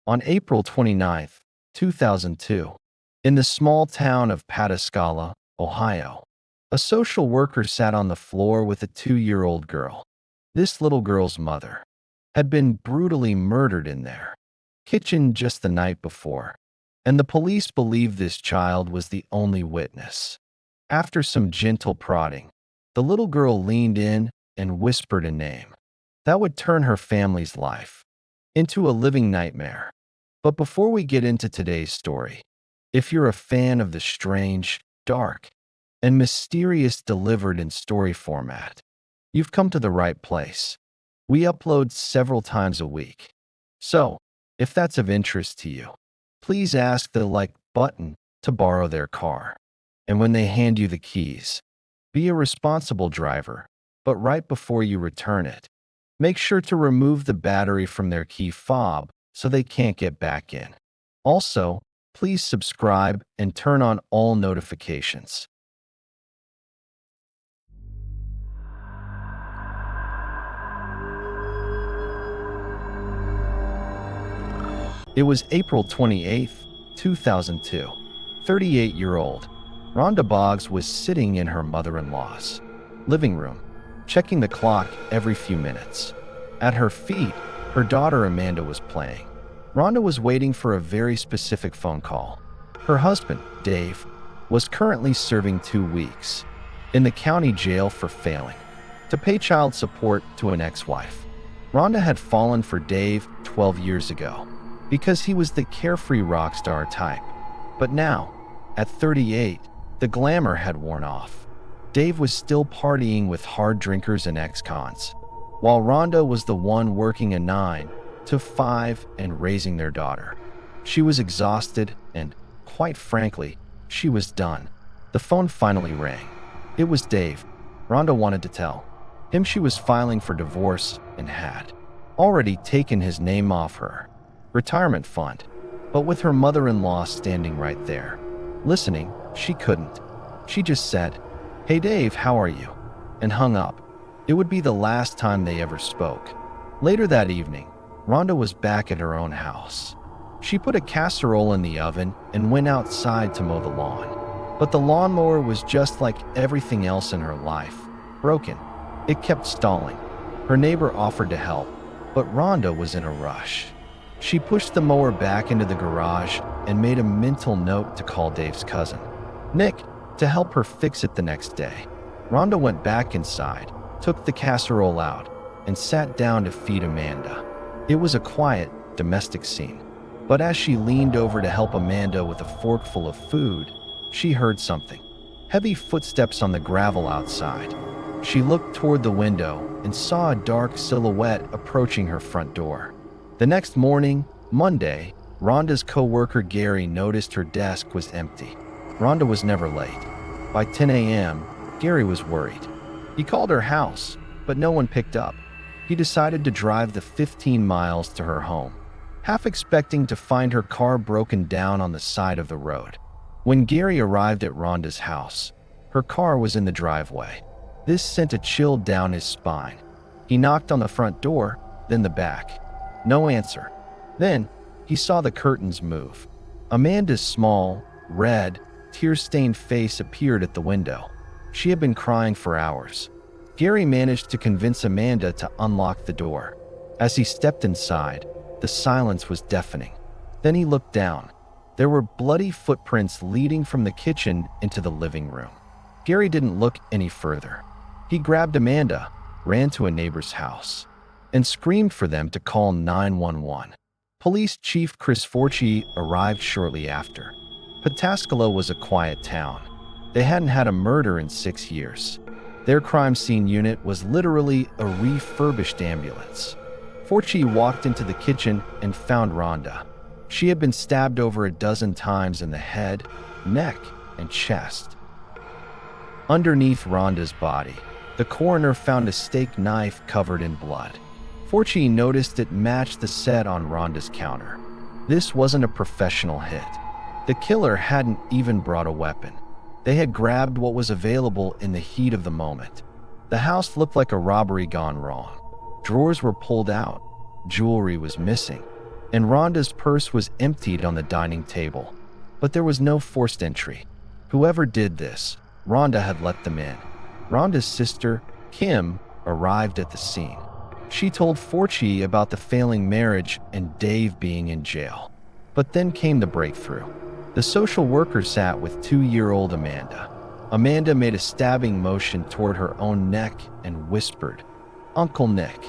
On April 29, 2002, in the small town of Pataskala, Ohio, a social worker sat on the floor with a 2-year-old girl. This little girl's mother had been brutally murdered in their kitchen just the night before, and the police believe this child was the only witness. After some gentle prodding, the little girl leaned in and whispered a name that would turn her family's life into a living nightmare. But before we get into today's story, if you're a fan of the strange, dark, and mysterious delivered in story format, you've come to the right place. We upload several times a week. So, if that's of interest to you, please ask the like button to borrow their car. And when they hand you the keys, be a responsible driver, but right before you return it, make sure to remove the battery from their key fob so they can't get back in. Also, please subscribe and turn on all notifications. It was April 28, 2002. 38-year-old Rhonda Boggs was sitting in her mother-in-law's living room, checking the clock every few minutes. At her feet, her daughter Amanda was playing. Rhonda was waiting for a very specific phone call. Her husband, Dave, was currently serving 2 weeks in the county jail for failing to pay child support to an ex-wife. Rhonda had fallen for Dave 12 years ago because he was the carefree rock star type. But now, at 38, the glamour had worn off. Dave was still partying with hard drinkers and ex-cons, while Rhonda was the one working a 9 to 5 and raising their daughter. She was exhausted and, quite frankly, she was done. The phone finally rang. It was Dave. Rhonda wanted to tell him she was filing for divorce and had already taken his name off her retirement fund. But with her mother-in-law standing right there, listening, she couldn't. She just said, "Hey Dave, how are you?" and hung up. It would be the last time they ever spoke. Later that evening, Rhonda was back at her own house. She put a casserole in the oven and went outside to mow the lawn. But the lawnmower was just like everything else in her life, broken. It kept stalling. Her neighbor offered to help, but Rhonda was in a rush. She pushed the mower back into the garage and made a mental note to call Dave's cousin, Nick, to help her fix it the next day. Rhonda went back inside, took the casserole out, and sat down to feed Amanda. It was a quiet, domestic scene. But as she leaned over to help Amanda with a forkful of food, she heard something. Heavy footsteps on the gravel outside. She looked toward the window and saw a dark silhouette approaching her front door. The next morning, Monday, Rhonda's co-worker Gary noticed her desk was empty. Rhonda was never late. By 10 a.m., Gary was worried. He called her house, but no one picked up. He decided to drive the 15 miles to her home, half expecting to find her car broken down on the side of the road. When Gary arrived at Rhonda's house, her car was in the driveway. This sent a chill down his spine. He knocked on the front door, then the back. No answer. Then, he saw the curtains move. Amanda's small, red, tear-stained face appeared at the window. She had been crying for hours. Gary managed to convince Amanda to unlock the door. As he stepped inside, the silence was deafening. Then he looked down. There were bloody footprints leading from the kitchen into the living room. Gary didn't look any further. He grabbed Amanda, ran to a neighbor's house, and screamed for them to call 911. Police Chief Chris Forchi arrived shortly after. Pataskala was a quiet town. They hadn't had a murder in 6 years. Their crime scene unit was literally a refurbished ambulance. Forchi walked into the kitchen and found Rhonda. She had been stabbed over a dozen times in the head, neck, and chest. Underneath Rhonda's body, the coroner found a steak knife covered in blood. Forchi noticed it matched the set on Rhonda's counter. This wasn't a professional hit. The killer hadn't even brought a weapon. They had grabbed what was available in the heat of the moment. The house looked like a robbery gone wrong. Drawers were pulled out. Jewelry was missing. and Rhonda's purse was emptied on the dining table. But there was no forced entry. Whoever did this, Rhonda had let them in. Rhonda's sister, Kim, arrived at the scene. She told Forchi about the failing marriage and Dave being in jail. But then came the breakthrough. The social worker sat with 2-year-old Amanda. Amanda made a stabbing motion toward her own neck and whispered, "Uncle Nick."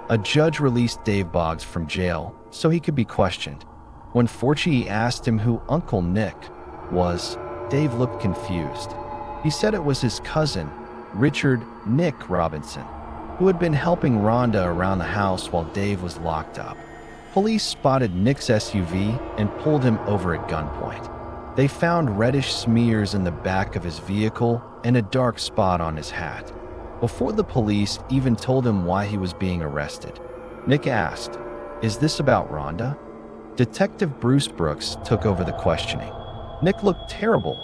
A judge released Dave Boggs from jail so he could be questioned. When Forchi asked him who Uncle Nick was, Dave looked confused. He said it was his cousin, Richard "Nick" Robinson, who had been helping Rhonda around the house while Dave was locked up. Police spotted Nick's SUV and pulled him over at gunpoint. They found reddish smears in the back of his vehicle and a dark spot on his hat. Before the police even told him why he was being arrested, Nick asked, "Is this about Rhonda?" Detective Bruce Brooks took over the questioning. Nick looked terrible,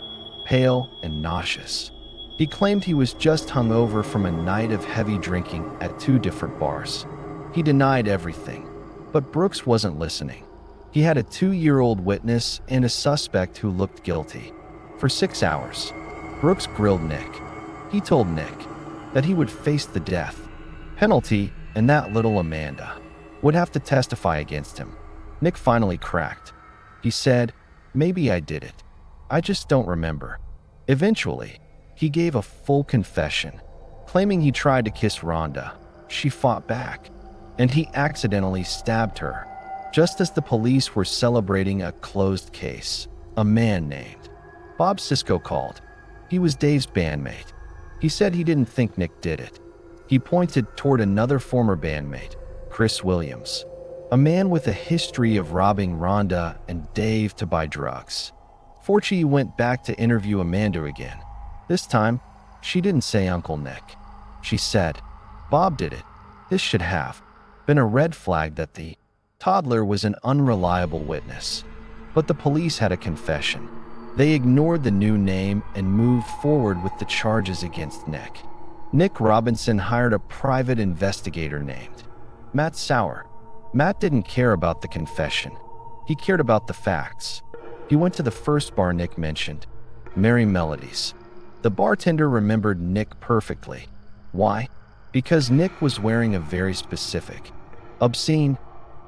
pale and nauseous. He claimed he was just hungover from a night of heavy drinking at 2 different bars. He denied everything, but Brooks wasn't listening. He had a 2-year-old witness and a suspect who looked guilty. For 6 hours, Brooks grilled Nick. He told Nick that he would face the death penalty and that little Amanda would have to testify against him. Nick finally cracked. He said, "Maybe I did it. I just don't remember." Eventually, he gave a full confession, claiming he tried to kiss Rhonda. She fought back, and he accidentally stabbed her. Just as the police were celebrating a closed case, a man named Bob Sisko called. He was Dave's bandmate. He said he didn't think Nick did it. He pointed toward another former bandmate, Chris Williams, a man with a history of robbing Rhonda and Dave to buy drugs. Forchi went back to interview Amanda again. This time, she didn't say Uncle Nick. She said, "Bob did it." This should have been a red flag that the Toddler was an unreliable witness. But the police had a confession. They ignored the new name and moved forward with the charges against Nick. Nick Robinson hired a private investigator named Matt Sauer. Matt didn't care about the confession. He cared about the facts. He went to the first bar Nick mentioned, Merry Melodies. The bartender remembered Nick perfectly. Why? Because Nick was wearing a very specific, obscene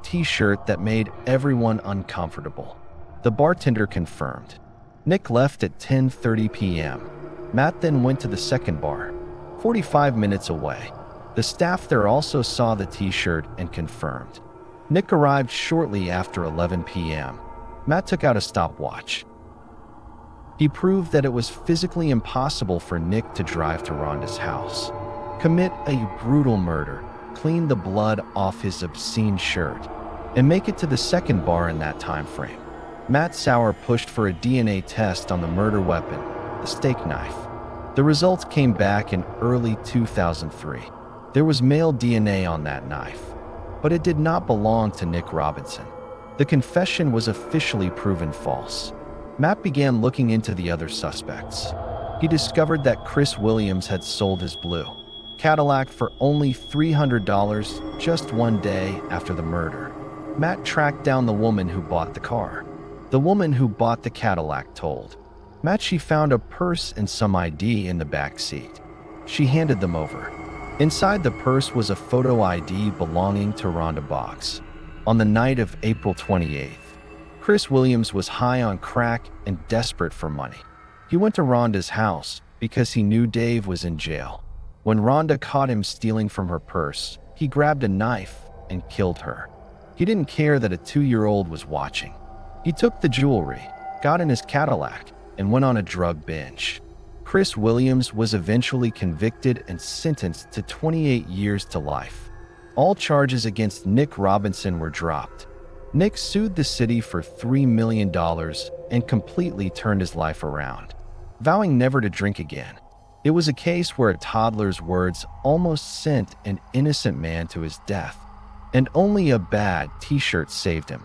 t-shirt that made everyone uncomfortable. The bartender confirmed. Nick left at 10:30 p.m. Matt then went to the second bar, 45 minutes away. The staff there also saw the t-shirt and confirmed. Nick arrived shortly after 11 p.m. Matt took out a stopwatch. He proved that it was physically impossible for Nick to drive to Rhonda's house, commit a brutal murder, clean the blood off his obscene shirt, and make it to the second bar in that time frame. Matt Sauer pushed for a DNA test on the murder weapon, the steak knife. The results came back in early 2003. There was male DNA on that knife, but it did not belong to Nick Robinson. The confession was officially proven false. Matt began looking into the other suspects. He discovered that Chris Williams had sold his blue Cadillac for only $300 just one day after the murder. Matt tracked down the woman who bought the car. The woman who bought the Cadillac told Matt she found a purse and some ID in the back seat. She handed them over. Inside the purse was a photo ID belonging to Rhonda Boggs. On the night of April 28th, Chris Williams was high on crack and desperate for money. He went to Rhonda's house because he knew Dave was in jail. When Rhonda caught him stealing from her purse, he grabbed a knife and killed her. He didn't care that a 2-year-old was watching. He took the jewelry, got in his Cadillac, and went on a drug binge. Chris Williams was eventually convicted and sentenced to 28 years to life. All charges against Nick Robinson were dropped. Nick sued the city for $3 million and completely turned his life around, vowing never to drink again. It was a case where a toddler's words almost sent an innocent man to his death, and only a bad t-shirt saved him.